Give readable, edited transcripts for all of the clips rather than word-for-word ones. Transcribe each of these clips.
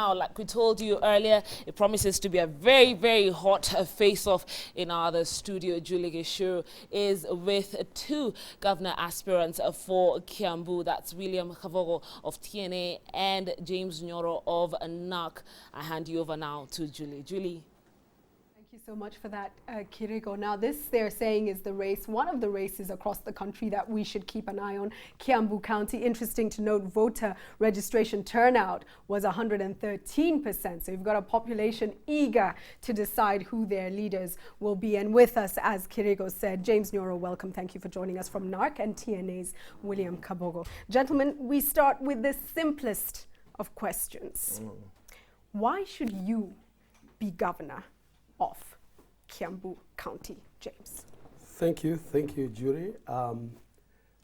Now, like we told you earlier, it promises to be a very, very hot face-off in our other studio. Julie Gichuru is with two governor aspirants for Kiambu. That's Nyoro-Kabogo of TNA and James Nyoro of NARC. I hand you over now to Julie. Julie. Thank you so much for that, Kiriko. Now, this they're saying is the race, one of the races across the country that we should keep an eye on. Kiambu County, interesting to note, voter registration turnout was 113%. So you've got a population eager to decide who their leaders will be. And with us, as Kiriko said, James Nyoro, welcome. Thank you for joining us from NARC and TNA's Nyoro-Kabogo. Gentlemen, we start with the simplest of questions. Why should you be governor of Kiambu County, James? Thank you, Julie.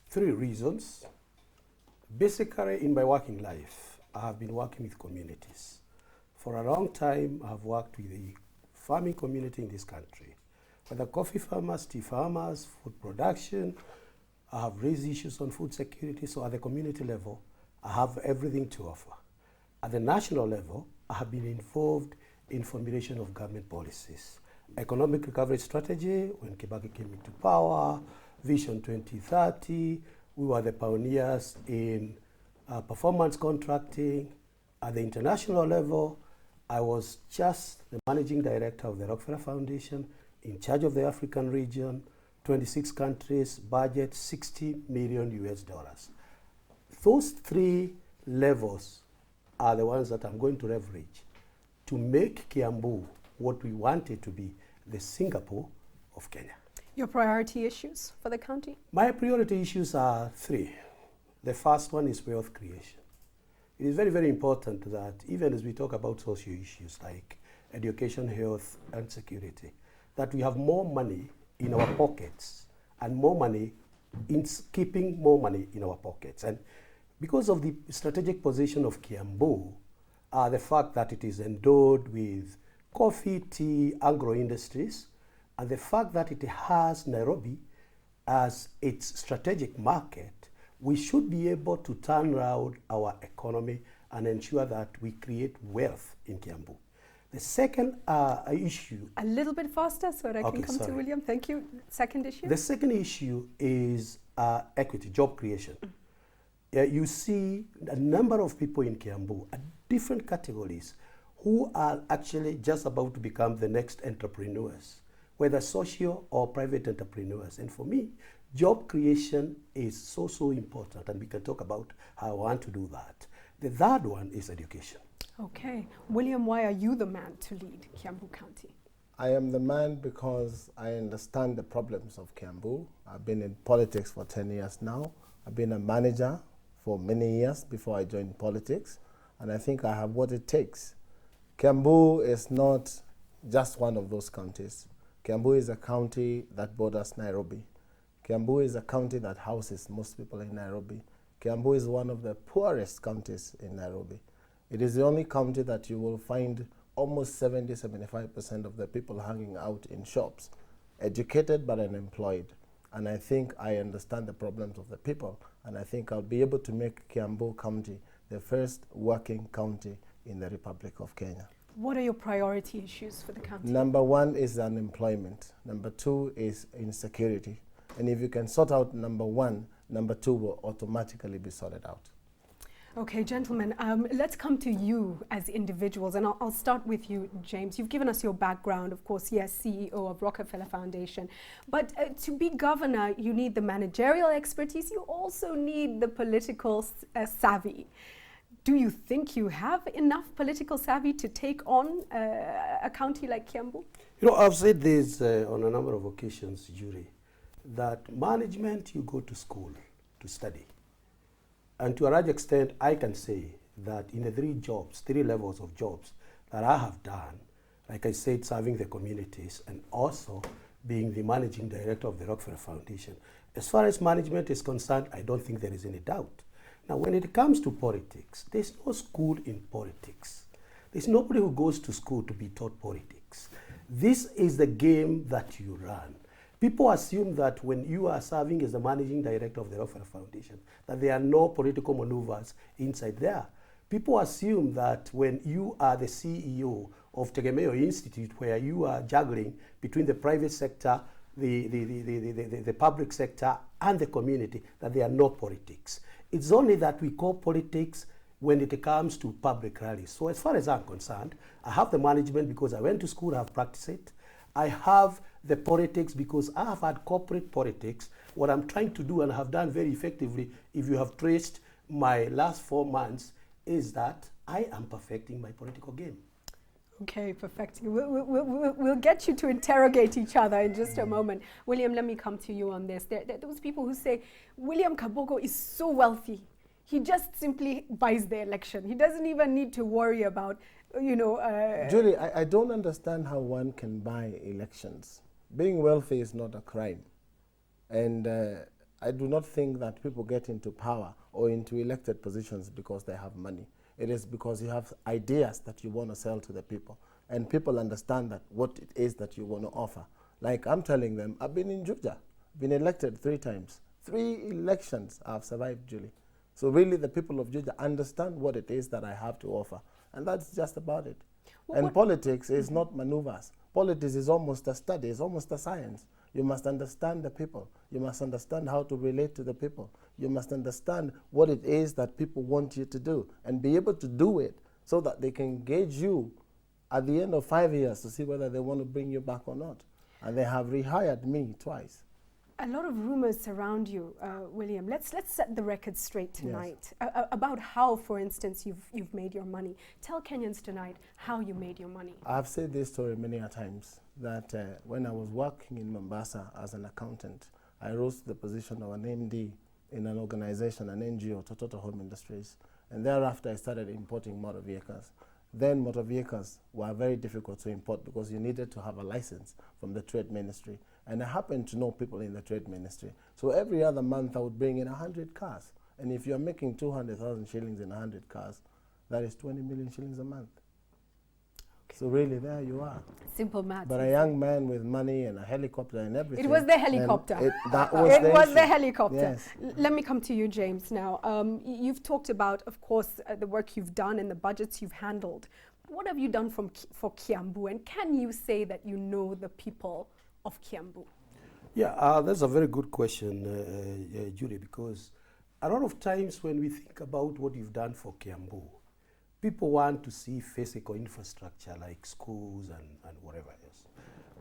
Three reasons. Basically, in my working life, I have been working with communities. For a long time, I have worked with the farming community in this country. Whether coffee farmers, tea farmers, food production, I have raised issues on food security, so at the community level, I have everything to offer. At the national level, I have been involved in formulation of government policies. Economic recovery strategy, when Kibaki came into power, Vision 2030, we were the pioneers in performance contracting. At the international level, I was just the managing director of the Rockefeller Foundation, in charge of the African region, 26 countries, budget $60 million US. Those three levels are the ones that I'm going to leverage to make Kiambu what we want it to be, the Singapore of Kenya. Your priority issues for the county? My priority issues are three. The first one is wealth creation. It is very, very important that even as we talk about social issues like education, health, and security, that we have more money in our pockets and more money in keeping more money in our pockets. And because of the strategic position of Kiambu, the fact that it is endowed with coffee, tea, agro-industries, and the fact that it has Nairobi as its strategic market, we should be able to turn around our economy and ensure that we create wealth in Kiambu. The second issue... A little bit faster so that I can come to William. Thank you. Second issue? The second issue is equity, job creation. You see a number of people in Kiambu at different categories who are actually just about to become the next entrepreneurs, whether social or private entrepreneurs. And for me, job creation is so important, and we can talk about how I want to do that. The third one is education. Okay. William, why are you the man to lead Kiambu County? I am the man because I understand the problems of Kiambu. I've been in politics for 10 years now. I've been a manager for many years before I joined politics, and I think I have what it takes. Kiambu is not just one of those counties. Kiambu is a county that borders Nairobi. Kiambu is a county that houses most people in Nairobi. Kiambu is one of the poorest counties in Nairobi. It is the only county that you will find almost 70–75% of the people hanging out in shops, educated but unemployed. And I think I understand the problems of the people, and I think I'll be able to make Kiambu County the first working county in the Republic of Kenya. What are your priority issues for the county? Number one is unemployment. Number two is insecurity. And if you can sort out number one, number two will automatically be sorted out. Okay, gentlemen, let's come to you as individuals, and I'll start with you, James. You've given us your background, of course, yes, CEO of Rockefeller Foundation. But to be governor, you need the managerial expertise. You also need the political savvy. Do you think you have enough political savvy to take on a county like Kiambu? You know, I've said this on a number of occasions, Julie, that management, you go to school to study. And to a large extent, I can say that in the three levels of jobs that I have done, like I said, serving the communities and also being the managing director of the Rockefeller Foundation, as far as management is concerned, I don't think there is any doubt. Now, when it comes to politics, there's no school in politics. There's nobody who goes to school to be taught politics. This is the game that you run. People assume that when you are serving as the managing director of the Rockefeller Foundation, that there are no political maneuvers inside there. People assume that when you are the CEO of Tegemeo Institute, where you are juggling between the private sector, the public sector, and the community, that there are no politics. It's only that we call politics when it comes to public rallies. So as far as I'm concerned, I have the management because I went to school, I have practiced it. I have the politics because I have had corporate politics. What I'm trying to do and have done very effectively, if you have traced my last 4 months, is that I am perfecting my political game. Okay, perfecting. We'll get you to interrogate each other in just a moment. William, let me come to you on this. There are those people who say, Nyoro-Kabogo is so wealthy. He just simply buys the election. He doesn't even need to worry about, Julie, I don't understand how one can buy elections. Being wealthy is not a crime. And I do not think that people get into power or into elected positions because they have money. It is because you have ideas that you want to sell to the people. And people understand that what it is that you want to offer. Like I'm telling them, I've been in Juja, been elected 3 times. 3 elections I've survived, Julie. So really the people of Juja understand what it is that I have to offer. And that's just about it. And politics is not maneuvers. Politics is almost a study, it's almost a science. You must understand the people. You must understand how to relate to the people. You must understand what it is that people want you to do and be able to do it so that they can gauge you at the end of 5 years to see whether they want to bring you back or not. And they have rehired me twice. A lot of rumors surround you, William. Let's set the record straight tonight. Yes. About how, for instance, you've made your money. Tell Kenyans tonight how you made your money. I've said this story many a times, that when I was working in Mombasa as an accountant, I rose to the position of an MD in an organization, an NGO, Tototo Home Industries. And thereafter, I started importing motor vehicles. Then motor vehicles were very difficult to import because you needed to have a license from the trade ministry. And I happened to know people in the trade ministry. So every other month I would bring in 100 cars. And if you're making 200,000 shillings in 100 cars, that is 20 million shillings a month. Okay. So really there you are. Simple math. But a young man with money and a helicopter and everything. It was the helicopter. It was the helicopter. Yes. Let me come to you, James, now. You've talked about, of course, the work you've done and the budgets you've handled. What have you done for Kiambu? And can you say that you know the people of Kiambu? Yeah, that's a very good question, Julie, because a lot of times when we think about what you've done for Kiambu, people want to see physical infrastructure like schools and whatever else.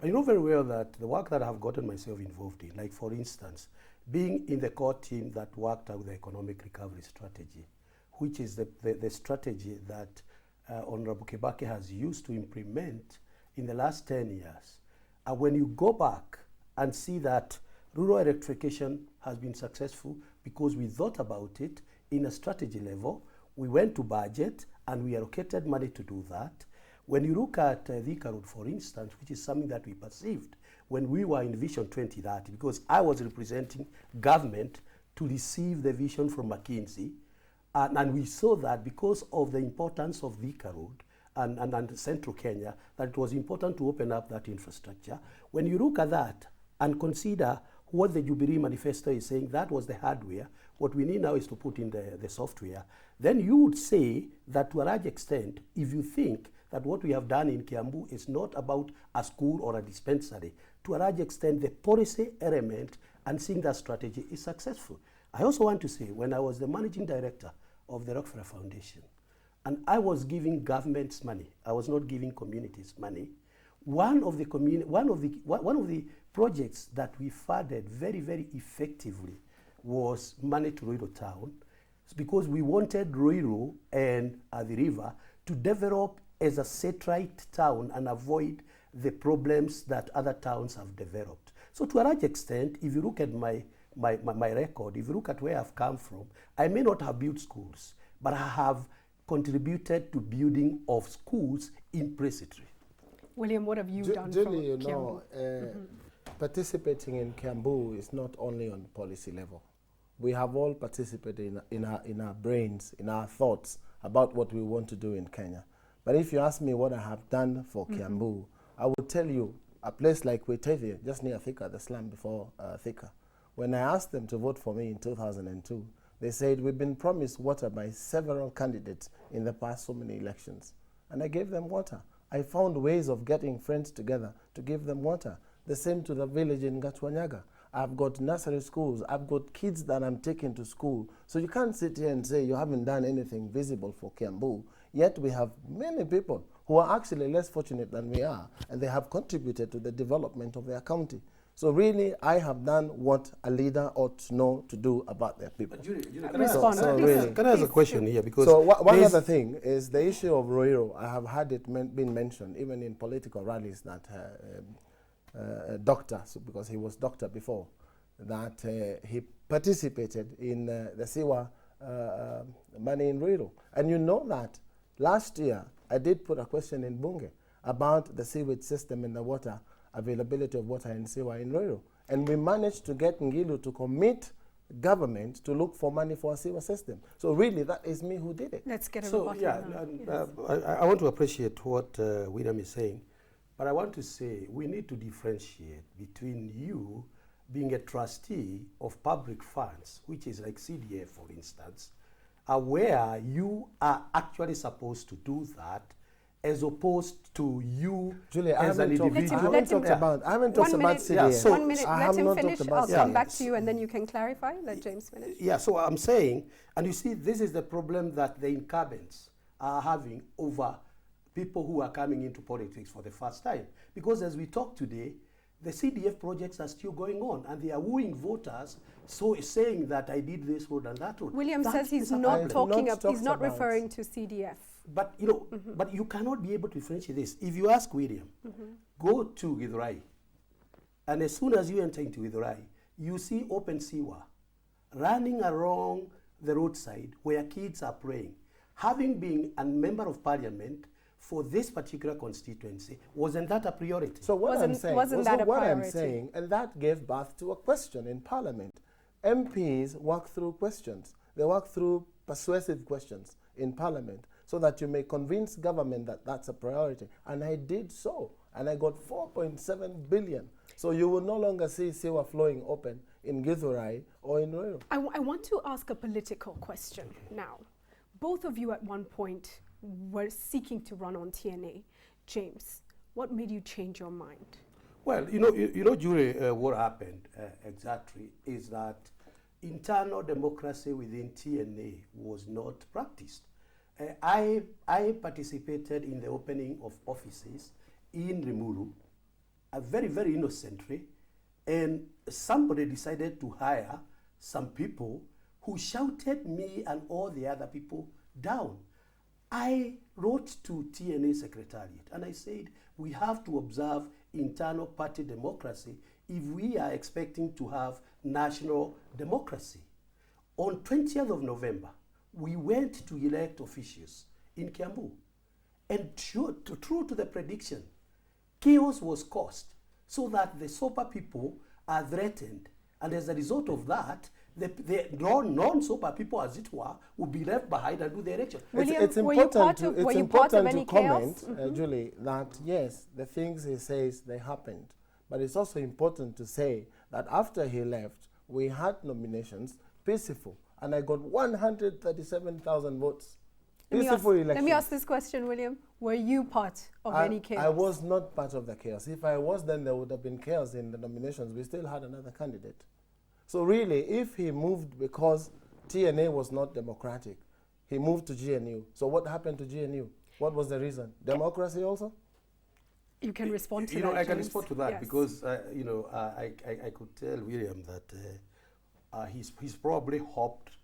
And you know very well that the work that I have gotten myself involved in, like for instance, being in the core team that worked out the economic recovery strategy, which is the strategy that Honorable Kibaki has used to implement in the last 10 years. When you go back and see that rural electrification has been successful because we thought about it in a strategy level, we went to budget and we allocated money to do that. When you look at Thika Road, for instance, which is something that we perceived when we were in Vision 2030, because I was representing government to receive the vision from McKinsey, and we saw that because of the importance of Thika Road, and central Kenya, that it was important to open up that infrastructure. When you look at that and consider what the Jubilee Manifesto is saying, that was the hardware. What we need now is to put in the software. Then you would say that to a large extent, if you think that what we have done in Kiambu is not about a school or a dispensary, to a large extent, the policy element and seeing that strategy is successful. I also want to say, when I was the managing director of the Rockefeller Foundation, and I was giving governments money, I was not giving communities money. One of the projects that we funded very, very effectively was money to Ruiru town. It's because we wanted Ruiru and the river to develop as a satellite town and avoid the problems that other towns have developed. So to a large extent, if you look at my record, if you look at where I've come from, I may not have built schools, but I have contributed to building of schools in Presbytery. William, what have you done Julie, for Kiambu? Participating in Kiambu is not only on policy level. We have all participated in our brains, in our thoughts about what we want to do in Kenya. But if you ask me what I have done for Kiambu, I will tell you a place like Wetevye, just near Thika, the slum before Thika. When I asked them to vote for me in 2002, They said, we've been promised water by several candidates in the past so many elections. And I gave them water. I found ways of getting friends together to give them water. The same to the village in Gatwanyaga. I've got nursery schools. I've got kids that I'm taking to school. So you can't sit here and say you haven't done anything visible for Kiambu. Yet we have many people who are actually less fortunate than we are, and they have contributed to the development of their county. So really, I have done what a leader ought to know to do about their people. Can I ask a question here? Because so one other thing is the issue of Roiro. I have had it been mentioned even in political rallies that doctor, because he was doctor before, that he participated in the Siwa money in Roiro. And you know that last year I did put a question in Bunge about the sewage system and the water availability of water in Siwa in Roiro. And we managed to get Ngilu to commit government to look for money for a Siwa system. So really, that is me who did it. Let's get a so yeah, I want to appreciate what William is saying, but I want to say we need to differentiate between you being a trustee of public funds, which is like CDF, for instance, where you are actually supposed to do that, as opposed to you Julie, as an individual. I haven't talked about CDF. Yeah, so 1 minute, let him finish. I'll come back CDF. to you and then you can clarify. Let James finish. Yeah, so I'm saying, and you see, this is the problem that the incumbents are having over people who are coming into politics for the first time. Because as we talk today, the CDF projects are still going on, and they are wooing voters, so saying that I did this road and that road. William says he's not referring to CDF. But you know, but you cannot be able to differentiate this. If you ask William, go to Githurai, and as soon as you enter into Githurai, you see open Siwa running along the roadside where kids are praying. Having been a member of parliament for this particular constituency, wasn't that a priority? So what I'm saying, and that gave birth to a question in parliament. MPs work through questions. They work through persuasive questions in parliament, so that you may convince government that that's a priority. And I did so. And I got 4.7 billion. So you will no longer see Siwa flowing open in Githurai or in Roiro. I want to ask a political question now. Both of you at one point were seeking to run on TNA. James, what made you change your mind? Well, you know, Julie, what happened exactly is that internal democracy within TNA was not practiced. I participated in the opening of offices in Rimuru, very, very innocently, and somebody decided to hire some people who shouted me and all the other people down. I wrote to TNA Secretariat and I said, we have to observe internal party democracy if we are expecting to have national democracy. On 20th of November, we went to elect officials in Kiambu. And true to the prediction, chaos was caused so that the SOPA people are threatened. And as a result of that, the non-SOPA people, as it were, will be left behind and do the election. William, it's important to comment, Julie, that yes, the things he says, they happened. But it's also important to say that after he left, we had nominations, peaceful, and I got 137,000 votes. Peaceful election. Let me ask this question, William. Were you part of any chaos? I was not part of the chaos. If I was, then there would have been chaos in the nominations. We still had another candidate. So really, if he moved because TNA was not democratic, he moved to GNU. So what happened to GNU? What was the reason? Democracy also? You can respond to that, I can James. respond to that, yes. because I could tell William that he's probably hopped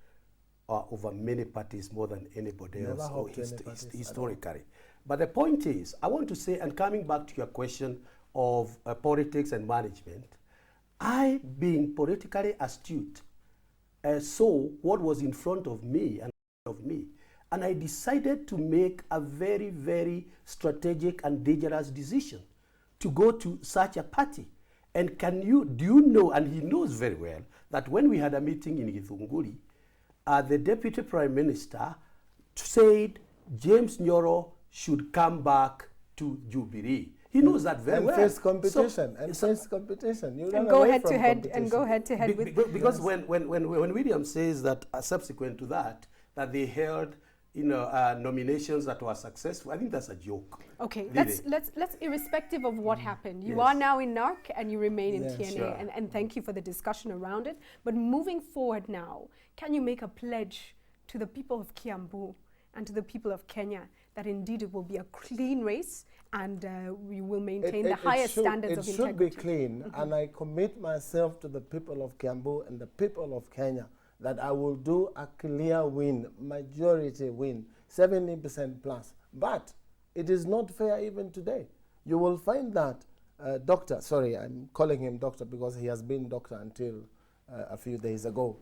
over many parties more than anybody Never else historically. But the point is, I want to say, and coming back to your question of politics and management, I, being politically astute, saw what was in front of me and I decided to make a very, very strategic and dangerous decision to go to such a party. And do you know, and he knows very well, that when we had a meeting in Githunguri, the Deputy Prime Minister said James Nyoro should come back to Jubilee. He knows that very well. Face competition, face competition. You and go head to head, and go head to head with. Because yes. when William says that subsequent to that they held nominations that were successful, I think that's a joke. Okay, really. let's irrespective of what happened. You yes. are now in NARC and you remain in TNA, sure. and thank you for the discussion around it. But moving forward now, can you make a pledge to the people of Kiambu and to the people of Kenya that indeed it will be a clean race and we will maintain the highest standards of integrity? It should be clean, and I commit myself to the people of Kiambu and the people of Kenya that I will do a clear win, majority win, 70% plus. But it is not fair even today. You will find that doctor, sorry, I'm calling him doctor because he has been doctor until a few days ago.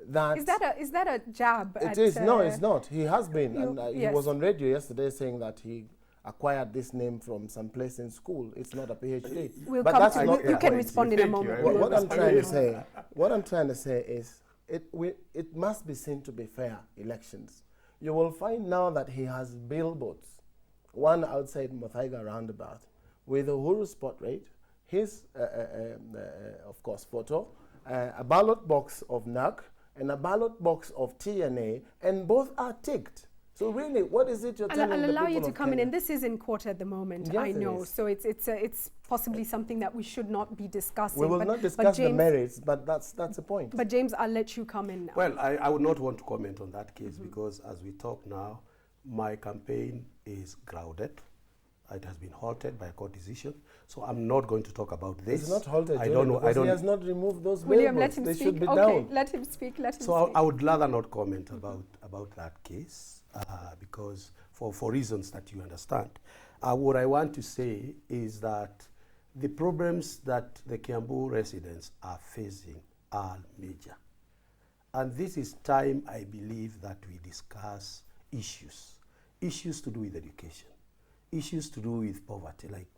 That is that a jab? It is. No, it's not. He has been, and yes. he was on radio yesterday saying that he acquired this name from some place in school. It's not a PhD. We'll but come that's to not you can respond in a moment. What I'm trying to say is it must be seen to be fair elections. You will find now that he has billboards, one outside Muthaiga roundabout with Uhuru's portrait, his of course photo, a ballot box of NAC and a ballot box of TNA, and both are ticked. So really, what is it you're telling the people of Kenya? I'll allow you to come in, and this is in court at the moment, yes, I know. So it's possibly something that we should not be discussing. We will not discuss the merits, but that's the point. But James, I'll let you come in now. Well, I would not want to comment on that case because as we talk now, my campaign is grounded. It has been halted by a court decision, so I'm not going to talk about this. It's not halted. I don't know. He has not removed those William, billboards. let him they speak. should be okay, down. let him speak. Let him so speak. I would rather not comment about that case because for reasons that you understand. What I want to say is that the problems that the Kiambu residents are facing are major, and this is time I believe that we discuss issues to do with education. Issues to do with poverty, like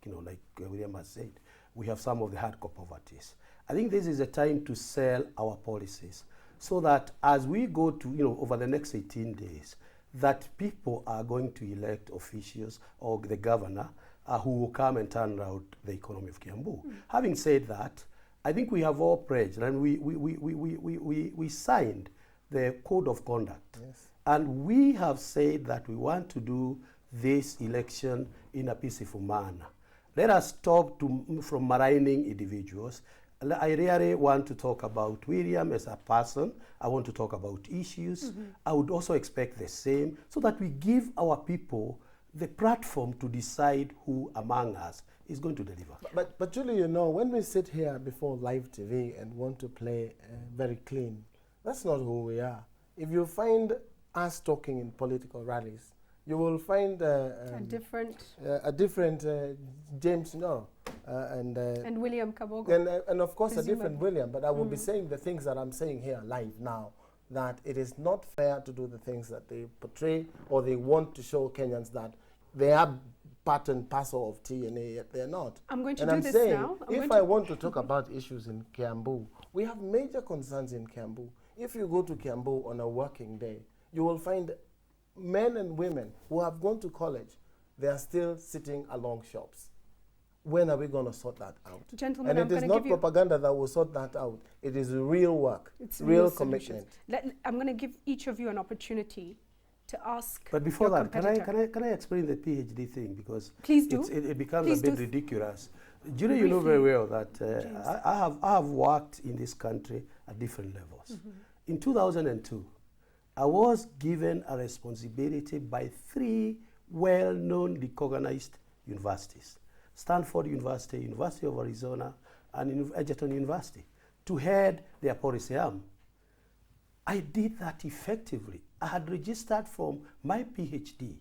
William has said, we have some of the hardcore poverties. I think this is a time to sell our policies so that as we go to, over the next 18 days, that people are going to elect officials or the governor who will come and turn around the economy of Kiambu. Having said that, I think we have all pledged and we signed the code of conduct. Yes. And we have said that we want to do this election in a peaceful manner. Let us stop from maligning individuals. I really want to talk about William as a person. I want to talk about issues. I would also expect the same so that we give our people the platform to decide who among us is going to deliver. But Julie, when we sit here before live TV and want to play very clean, that's not who we are. If you find us talking in political rallies, you will find a different James Nyoro and William Kabogo and of course presumably. A different William. But I will be saying the things that I'm saying here live now. That it is not fair to do the things that they portray or they want to show Kenyans that they are part and parcel of TNA, yet they're not. I'm going to and do I'm this saying, now. If I want to talk about issues in Kiambu, we have major concerns in Kiambu. If you go to Kiambu on a working day, you will find men and women who have gone to college, they are still sitting along shops. When are we going to sort that out? Gentlemen, and it is not propaganda that will sort that out. It is real work, it's real commitment. I'm going to give each of you an opportunity to ask. But before that, can I explain the PhD thing because please do. It becomes a bit ridiculous. Julie, you know very well that I have worked in this country at different levels. In 2002. I was given a responsibility by 3 well-known recognized universities, Stanford University, University of Arizona, and Egerton University, to head their policy arm. I did that effectively. I had registered from my PhD.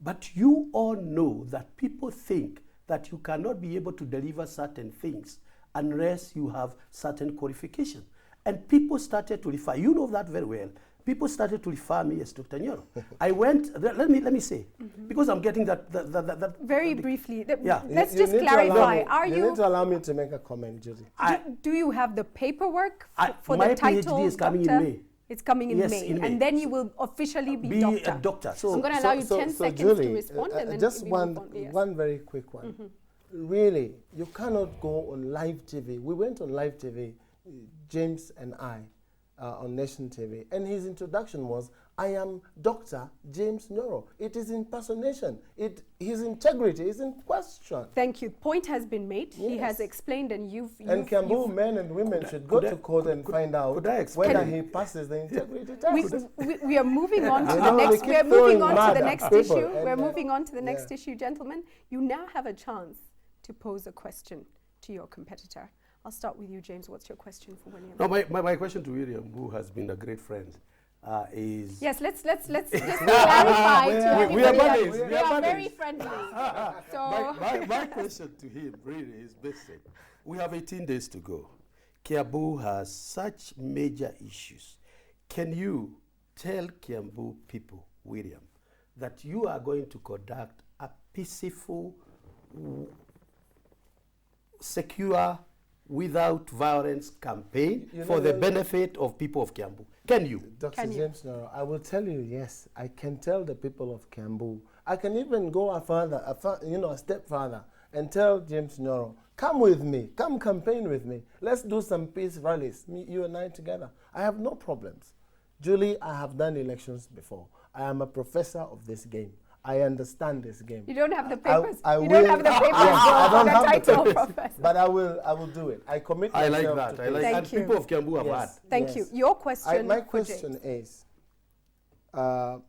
But you all know that people think that you cannot be able to deliver certain things unless you have certain qualification. And people started to refer, you know that very well, people started to refer me as Dr. Nyoro. I went, let me say, because I'm getting that very briefly, yeah. Let's just clarify. You need to allow me to make a comment, Judy. Do you have the paperwork for the title? My PhD is coming in May. It's coming in Yes, May. in May. And then you will officially be doctor. a doctor. So I'm going to allow you 10 seconds Julie, to respond and then just we one, move on. Yes. one very quick one. Really, you cannot go on live TV. We went on live TV, James and I, on Nation TV, and his introduction was, I am Dr. James Nyoro. It is impersonation. His integrity is in question. Thank you. Point has been made. Yes. He has explained, and you've Kiambu men and women should go to court and find out whether he passes the integrity test. we are moving on to You the know, next. we We are keep moving throwing on to mud the at next people, issue. and We're moving on to the next yeah. issue, gentlemen. You now have a chance to pose a question to your competitor. I'll start with you, James. What's your question for William? No, my question to William, who has been a great friend, is... Yes, let's just clarify to everybody. We are buddies. We are very friendly. So my question to him really is basic. We have 18 days to go. Kiambu has such major issues. Can you tell Kiambu people, William, that you are going to conduct a peaceful, secure, without violence campaign for the benefit of people of Kiambu? Can you? Dr. James Nyoro, I will tell you, yes, I can tell the people of Kiambu. I can even go a step further and tell James Nyoro, come with me, come campaign with me. Let's do some peace rallies, you and I together. I have no problems. Julie, I have done elections before. I am a professor of this game. I understand this game. you don't have the papers. I Don't have the papers. I don't have the title, papers, Professor. but I will do it. I commit I myself like that. to I like this. that. Thank you. People of Kiambu have had. Thank you. Your question. My for question James. is,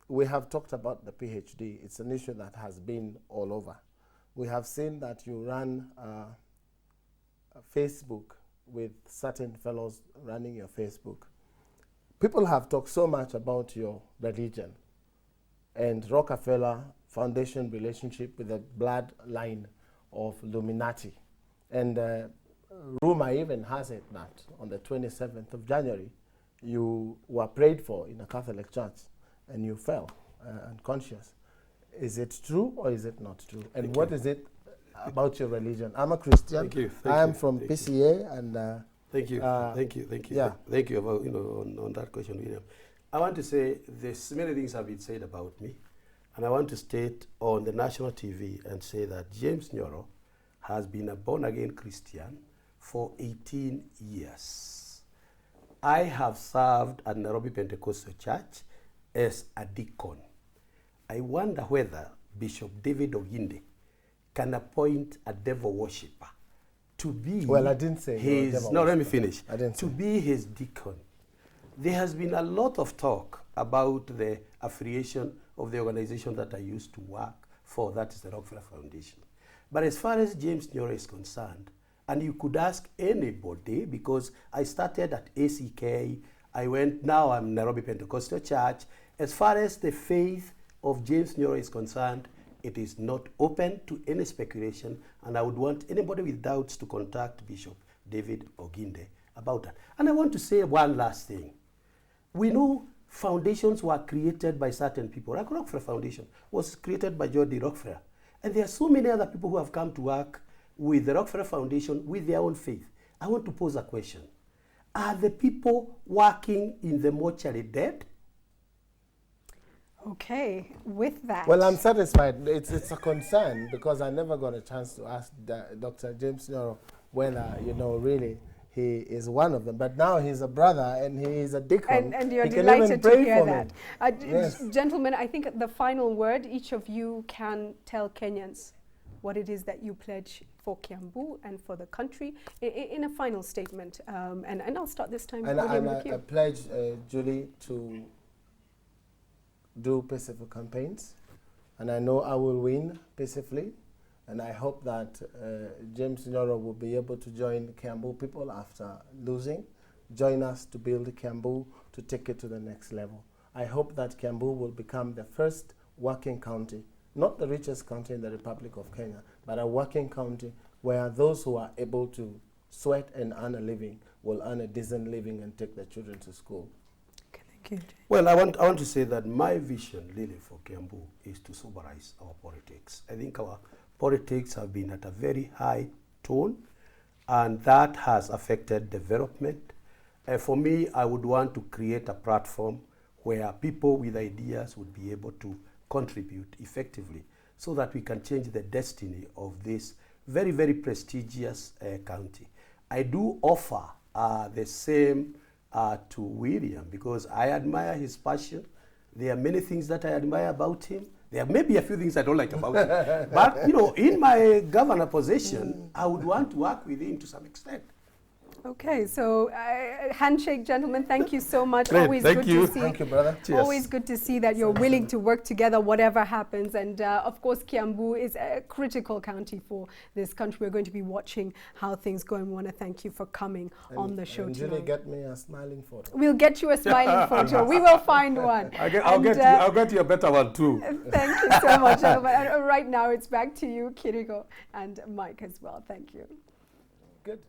we have talked about the PhD. It's an issue that has been all over. We have seen that you run Facebook with certain fellows running your Facebook. People have talked so much about your religion and Rockefeller Foundation relationship with the bloodline of Illuminati. And rumor even has it that on the 27th of January, you were prayed for in a Catholic church and you fell unconscious. Is it true or is it not true? And what is it about your religion? I'm a Christian. Thank you. I am from PCA and Thank you. Thank you. Yeah. Thank you about, on that question, William. I want to say there's many things have been said about me, and I want to state on the national TV and say that James Nyoro has been a born-again Christian for 18 years. I have served at Nairobi Pentecostal Church as a deacon. I wonder whether Bishop David Oginde can appoint a devil worshipper to be I didn't say his... No, let me finish. I didn't to say. be his deacon. There has been a lot of talk about the affiliation of the organization that I used to work for, that is the Rockefeller Foundation. But as far as James Nyoro is concerned, and you could ask anybody, because I started at ACK, now I'm Nairobi Pentecostal Church. As far as the faith of James Nyoro is concerned, it is not open to any speculation, and I would want anybody with doubts to contact Bishop David Oginde about that. And I want to say one last thing. We know foundations were created by certain people. Like Rockefeller Foundation was created by George D. Rockefeller. And there are so many other people who have come to work with the Rockefeller Foundation with their own faith. I want to pose a question. Are the people working in the mortuary dead? Okay, with that. Well, I'm satisfied. It's a concern because I never got a chance to ask Dr. James Nyoro whether, really he is one of them. But now he's a brother and he is a deacon. And you're he can delighted even to pray hear for that. me. Yes. Gentlemen, I think the final word, each of you can tell Kenyans what it is that you pledge for Kiambu and for the country in a final statement. And I'll start this time. And with you. I pledge, Julie, to do peaceful campaigns, and I know I will win peacefully, and I hope that James Nyoro will be able to join Kiambu people after losing, join us to build Kiambu to take it to the next level. I hope that Kiambu will become the first working county, not the richest county in the Republic of Kenya, but a working county where those who are able to sweat and earn a living will earn a decent living and take their children to school. Thank you. Well, I want to say that my vision really for Kiambu is to soberize our politics. I think our politics have been at a very high tone, and that has affected development. For me, I would want to create a platform where people with ideas would be able to contribute effectively so that we can change the destiny of this very, very prestigious county. I do offer the same to William because I admire his passion. There are many things that I admire about him. There may be a few things I don't like about him. But, you know, in my governor position, I would want to work with him to some extent. Okay, so handshake, gentlemen, thank you so much. Great, always thank good you. to see. Thank you, brother. Cheers. Always good to see that you're willing to work together, whatever happens. And of course, Kiambu is a critical county for this country. We're going to be watching how things go, and we want to thank you for coming on the show tonight. Julie, get me a smiling photo. We'll get you a smiling photo. We will find one. I'll get you a better one too. Thank you so much, gentlemen. And right now, it's back to you, Kirigo, and Mike as well. Thank you. Good.